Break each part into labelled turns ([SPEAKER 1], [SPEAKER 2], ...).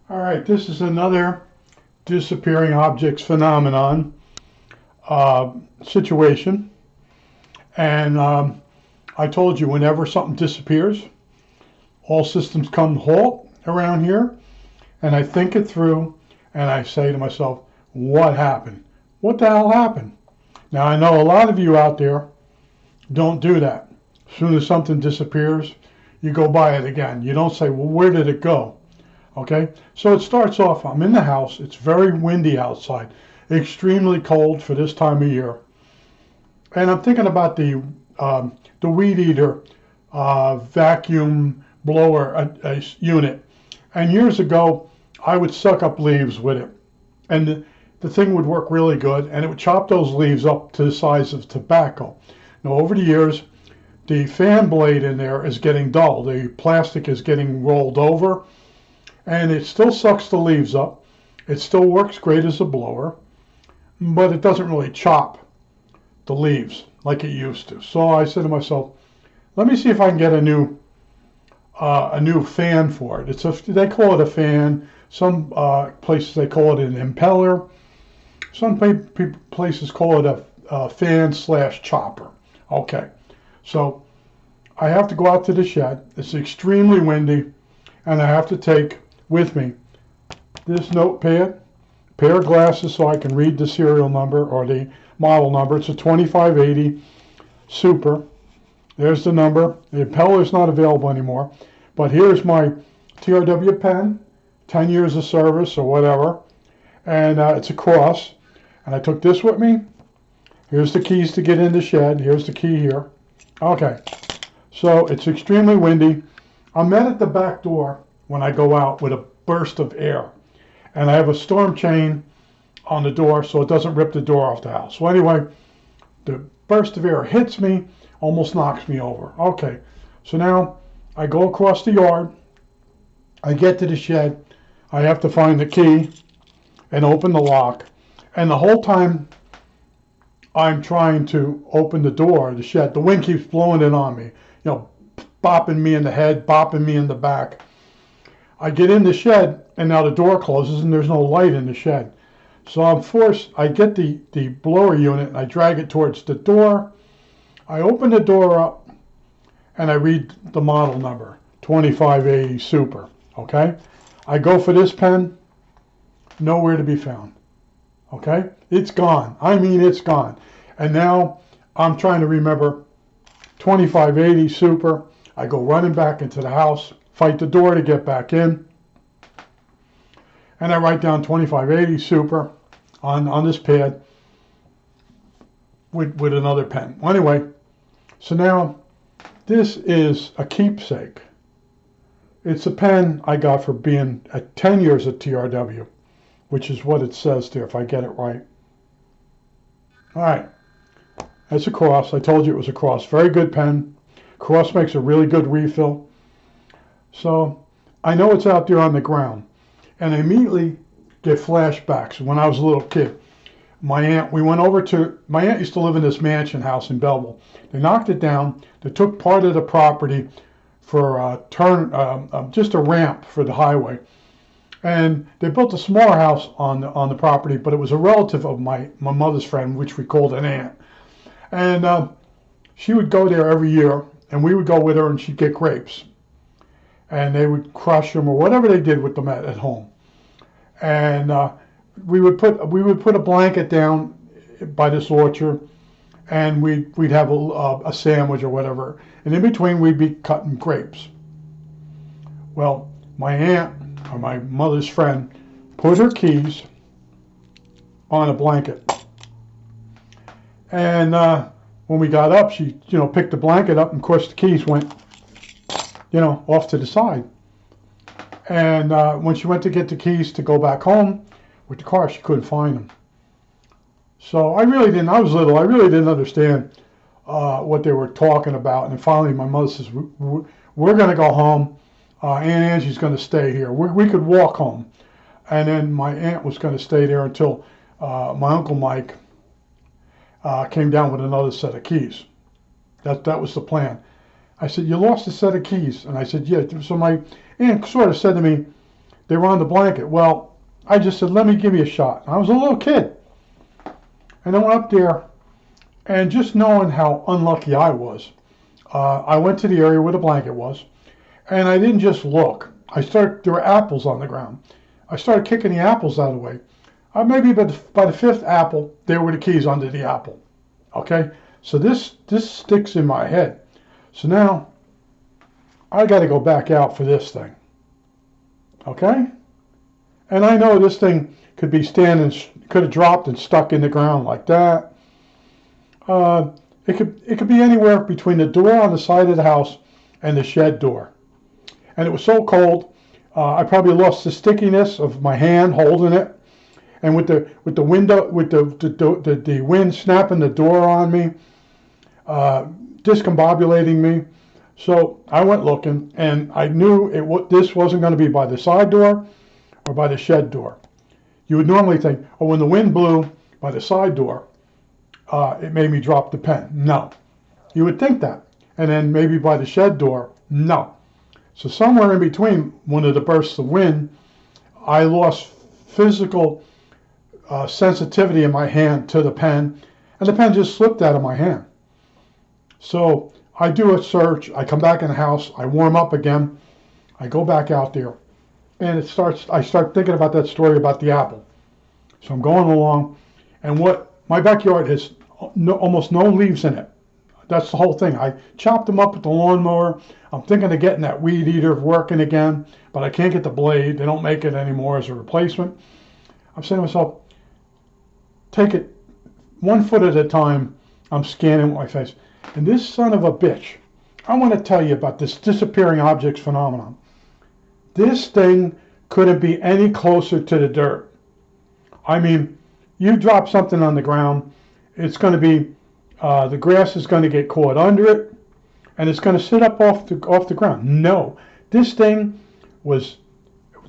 [SPEAKER 1] All right, this is another disappearing objects phenomenon uh, situation. And I told you, whenever something disappears, all systems come to halt around here. And I think it through and I say to myself, what happened? What the hell happened? Now, I know a lot of you out there don't do that. As soon as something disappears, you go buy it again. You don't say, well, where did it go? Okay, so it starts off, I'm in the house, it's very windy outside, extremely cold for this time of year. And I'm thinking about the weed eater vacuum blower unit. And years ago, I would suck up leaves with it. And the thing would work really good, and it would chop those leaves up to the size of tobacco. Now, over the years, the fan blade in there is getting dull. The plastic is getting rolled over, and it still sucks the leaves up. It still works great as a blower, but it doesn't really chop the leaves like it used to. So I said to myself, let me see if I can get a new fan for it. They call it a fan. Some places they call it an impeller. Some places call it a fan slash chopper. Okay, so I have to go out to the shed. It's extremely windy, and I have to take with me this notepad, pair of glasses so I can read the serial number or the model number. It's a 2580 Super. There's the number. The impeller is not available anymore, but here's my TRW pen, 10 years of service or whatever, and it's a cross. And I took this with me. Here's the keys to get in the shed. Here's the key here. Okay, so it's extremely windy. I'm met at the back door when I go out with a burst of air. And I have a storm chain on the door so it doesn't rip the door off the house. So anyway, the burst of air hits me, almost knocks me over. Okay, so now I go across the yard. I get to the shed. I have to find the key and open the lock. And the whole time I'm trying to open the door of the shed, the wind keeps blowing it on me, bopping me in the head, bopping me in the back. I get in the shed, and now the door closes, and there's no light in the shed. So I'm forced, I get the blower unit, and I drag it towards the door. I open the door up, and I read the model number, 2580 Super, okay? I go for this pen, nowhere to be found, okay? It's gone. I mean, it's gone. And now I'm trying to remember 2580 Super. I go running back into the house, fight the door to get back in, and I write down 2580 Super on this pad with another pen. Well, anyway, so now this is a keepsake. It's a pen I got for being at 10 years at TRW, which is what it says there if I get it right. All right, that's a cross. I told you it was a cross. Very good pen. Cross makes a really good refill. So I know it's out there on the ground, and I immediately get flashbacks. When I was a little kid, my aunt used to live in this mansion house in Belleville. They knocked it down. They took part of the property for just a ramp for the highway, and they built a smaller house on the property. But it was a relative of my mother's friend, which we called an aunt, and she would go there every year, and we would go with her, and she'd get grapes. And they would crush them or whatever they did with them at home. And we would put a blanket down by this orchard, and we'd have a sandwich or whatever. And in between, we'd be cutting grapes. Well, my aunt, or my mother's friend, put her keys on a blanket. And when we got up, she picked the blanket up, and of course the keys went off to the side. And when she went to get the keys to go back home with the car, she couldn't find them. So I was little, I really didn't understand what they were talking about. And finally my mother says, we're going to go home. Aunt Angie's going to stay here. We could walk home. And then my aunt was going to stay there until my Uncle Mike came down with another set of keys. That was the plan. I said, you lost a set of keys. And I said, yeah. So my aunt sort of said to me, They were on the blanket. Well, I just said, let me give you a shot. I was a little kid. And I went up there, and just knowing how unlucky I was, I went to the area where the blanket was, and I didn't just look. There were apples on the ground. I started kicking the apples out of the way. Maybe by the fifth apple, there were the keys under the apple. Okay? So this sticks in my head. So now, I got to go back out for this thing. Okay? And I know this thing could be could have dropped and stuck in the ground like that. It could be anywhere between the door on the side of the house and the shed door. And it was so cold, I probably lost the stickiness of my hand holding it. And with the wind snapping the door on me, discombobulating me. So I went looking, and I knew this wasn't going to be by the side door or by the shed door. You would normally think, oh, when the wind blew by the side door, it made me drop the pen. No. You would think that. And then maybe by the shed door, no. So somewhere in between one of the bursts of wind, I lost physical sensitivity in my hand to the pen, and the pen just slipped out of my hand. So I do a search. I come back in the house. I warm up again. I go back out there, and I start thinking about that story about the apple. So I'm going along, and my backyard has almost no leaves in it. That's the whole thing. I chopped them up with the lawnmower. I'm thinking of getting that weed eater working again, but I can't get the blade. They don't make it anymore as a replacement. I'm saying to myself, take it 1 foot at a time. I'm scanning with my face. And this son of a bitch, I want to tell you about this disappearing objects phenomenon. This thing couldn't be any closer to the dirt. I mean, you drop something on the ground, it's going to be, the grass is going to get caught under it, and it's going to sit up off the ground. No, this thing was,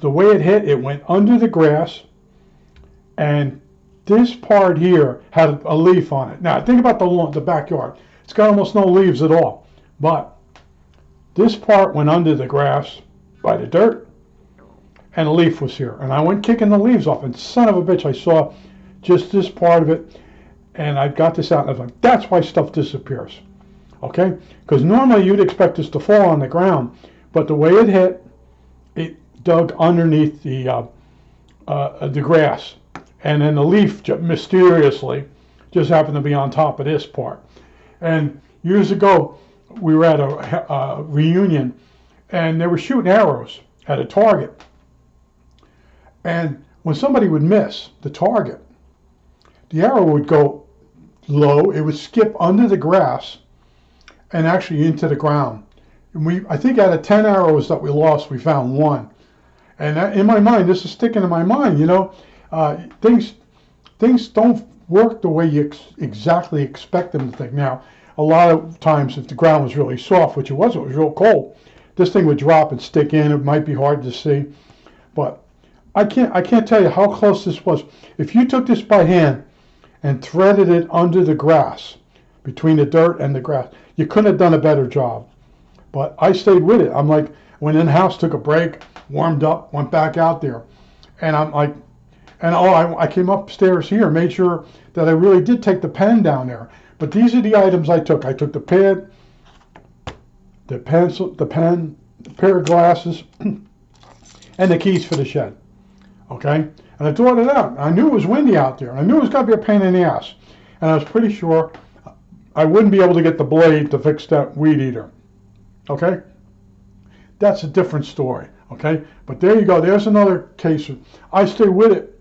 [SPEAKER 1] the way it hit, it went under the grass, and this part here had a leaf on it. Now, think about the backyard. It's got almost no leaves at all. But this part went under the grass by the dirt, and a leaf was here. And I went kicking the leaves off, and son of a bitch, I saw just this part of it, and I got this out, and I was like, that's why stuff disappears. Okay? Because normally you'd expect this to fall on the ground, but the way it hit, it dug underneath the grass. And then the leaf mysteriously just happened to be on top of this part. And years ago, we were at a reunion, and they were shooting arrows at a target. And when somebody would miss the target, the arrow would go low. It would skip under the grass and actually into the ground. And I think out of 10 arrows that we lost, we found 1. And in my mind, this is sticking in my mind, things don't work the way you exactly expect them to think. Now, a lot of times if the ground was really soft, which it was real cold, this thing would drop and stick in. It might be hard to see. But I can't tell you how close this was. If you took this by hand and threaded it under the grass, between the dirt and the grass, you couldn't have done a better job. But I stayed with it. I'm like, went in the house, took a break, warmed up, went back out there. And I'm like, I came upstairs here, made sure that I really did take the pen down there. But these are the items I took. I took the pad, the pencil, the pen, the pair of glasses, and the keys for the shed. Okay? And I thought it out. I knew it was windy out there. I knew it was going to be a pain in the ass. And I was pretty sure I wouldn't be able to get the blade to fix that weed eater. Okay? That's a different story. Okay? But there you go. There's another case. I stay with it.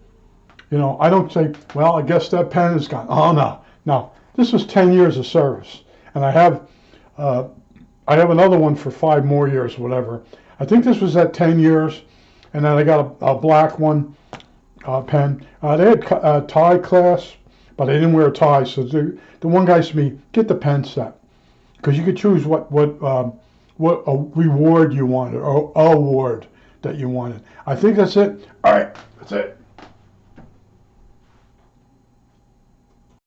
[SPEAKER 1] I don't say, well, I guess that pen is gone. Oh, no. No. This was 10 years of service. And I have another one for 5 more years, whatever. I think this was at 10 years. And then I got a black one, pen. They had tie class, but I didn't wear a tie. So the one guy said to me, get the pen set. Because you could choose what a reward you wanted, or award that you wanted. I think that's it. All right. That's it.